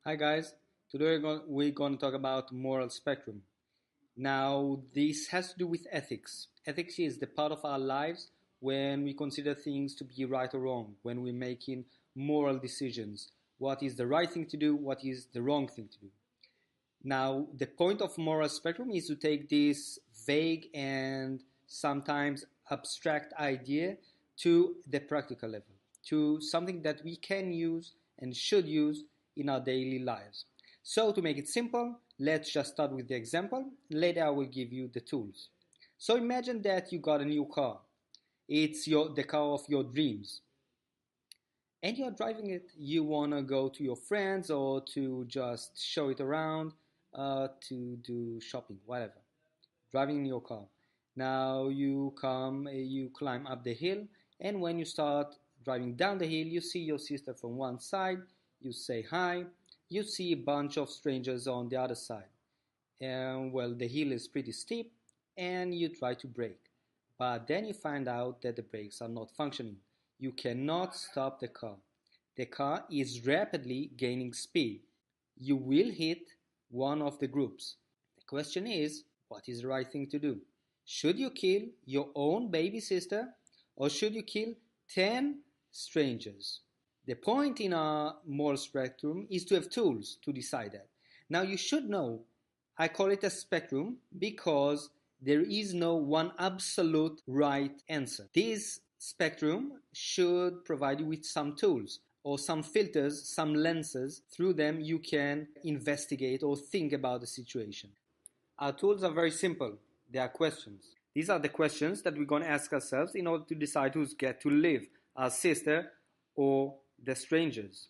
Hi guys, today we're going to talk about moral spectrum. Now, this has to do with ethics. Ethics is the part of our lives when we consider things to be right or wrong, when we're making moral decisions. What is the right thing to do? What is the wrong thing to do? Now, the point of moral spectrum is to take this vague and sometimes abstract idea to the practical level, to something that we can use and should use in our daily lives. So, to make it simple, let's just start with the example. Later, I will give you the tools. So, imagine that you got a new car. It's the car of your dreams and you're driving it. You want to go to your friends or to just show it around, to do shopping, whatever. Driving in your car. Now you climb up the hill, and when you start driving down the hill, you see your sister from one side, you say hi, you see a bunch of strangers on the other side. And well, the hill is pretty steep, and you try to brake. But then you find out that the brakes are not functioning. You cannot stop the car. The car is rapidly gaining speed. You will hit one of the groups. The question is, what is the right thing to do? Should you kill your own baby sister or should you kill 10 strangers? The point in our moral spectrum is to have tools to decide that. Now, you should know, I call it a spectrum because there is no one absolute right answer. This spectrum should provide you with some tools or some filters, some lenses. Through them, you can investigate or think about the situation. Our tools are very simple. They are questions. These are the questions that we're going to ask ourselves in order to decide who's get to live, our sister or the strangers.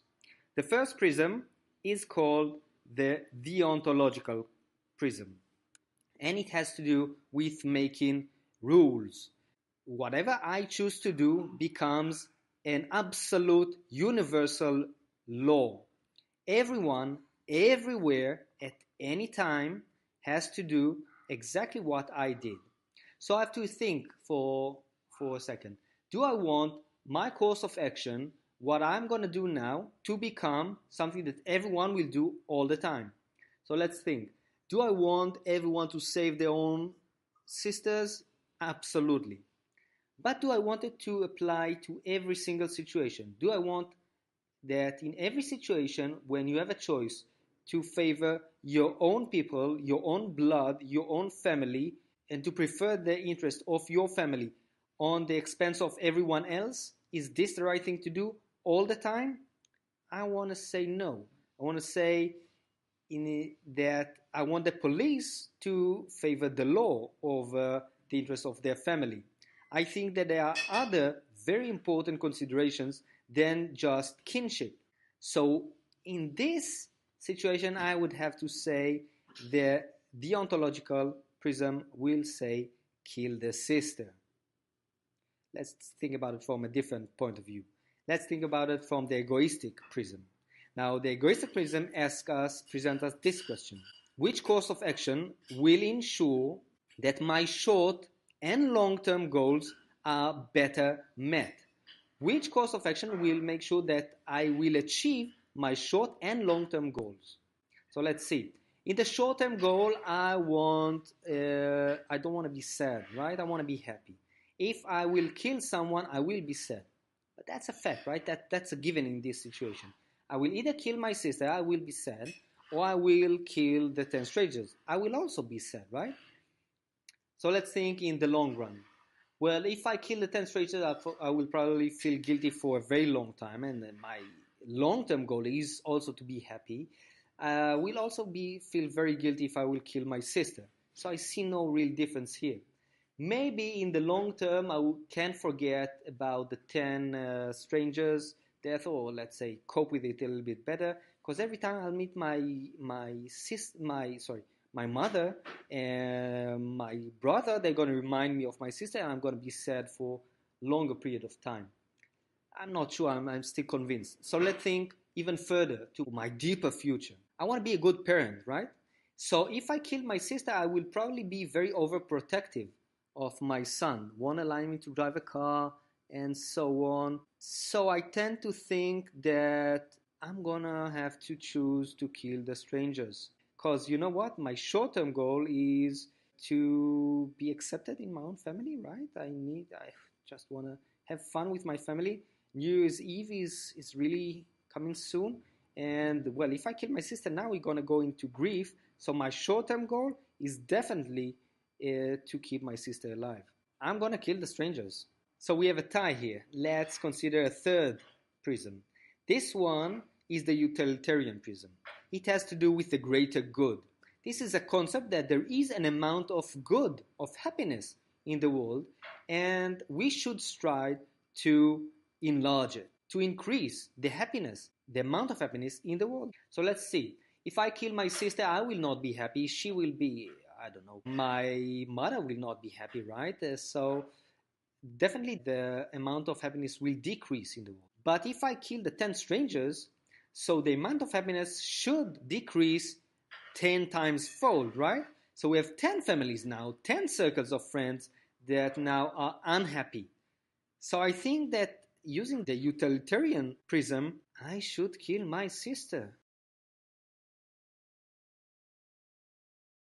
The first prism is called the deontological prism, and it has to do with making rules. Whatever I choose to do becomes an absolute universal law. Everyone, everywhere, at any time has to do exactly what I did. So I have to think for a second. Do I want my course of action, what I'm going to do now, to become something that everyone will do all the time? So let's think. Do I want everyone to save their own sisters? Absolutely. But do I want it to apply to every single situation? Do I want that in every situation, when you have a choice to favor your own people, your own blood, your own family, and to prefer the interest of your family on the expense of everyone else, is this the right thing to do all the time? I want to say no. I want to say that I want the police to favor the law over the interests of their family. I think that there are other very important considerations than just kinship. So, in this situation, I would have to say the deontological prism will say kill the sister. Let's think about it from a different point of view. Let's think about it from the egoistic prism. Now, the egoistic prism presents us this question. Which course of action will ensure that my short and long-term goals are better met? Which course of action will make sure that I will achieve my short and long-term goals? So let's see. In the short-term goal, I don't want to be sad, right? I want to be happy. If I will kill someone, I will be sad. But that's a fact, right? That's a given in this situation. I will either kill my sister, I will be sad, or I will kill the 10 strangers. I will also be sad, right? So let's think in the long run. Well, if I kill the 10 strangers, I will probably feel guilty for a very long time, and my long-term goal is also to be happy. Will also feel very guilty if I will kill my sister. So I see no real difference here. Maybe in the long term, can forget about the 10 strangers' death, or let's say cope with it a little bit better. Because every time I'll meet my mother and my brother, they're going to remind me of my sister, and I'm going to be sad for longer period of time. I'm not sure. I'm still convinced. So let's think even further to my deeper future. I want to be a good parent, right? So if I kill my sister, I will probably be very overprotective of my son, won't allow me to drive a car, and so on. So I tend to think that I'm gonna have to choose to kill the strangers. Because you know what? My short term goal is to be accepted in my own family, right? I just wanna have fun with my family. New Year's Eve is really coming soon. And well, if I kill my sister now, we're gonna go into grief. So my short term goal is definitely to keep my sister alive. I'm gonna kill the strangers. So we have a tie here. Let's consider a third prism. This one is the utilitarian prism. It has to do with the greater good. This is a concept that there is an amount of good, of happiness in the world, and we should strive to enlarge it, to increase the happiness, the amount of happiness in the world. So let's see. If I kill my sister, I will not be happy. She will be, I don't know, my mother will not be happy, right? So definitely the amount of happiness will decrease in the world. But if I kill the 10 strangers, so the amount of happiness should decrease 10 times fold, right? So we have 10 families now, 10 circles of friends that now are unhappy. So I think that using the utilitarian prism, I should kill my sister.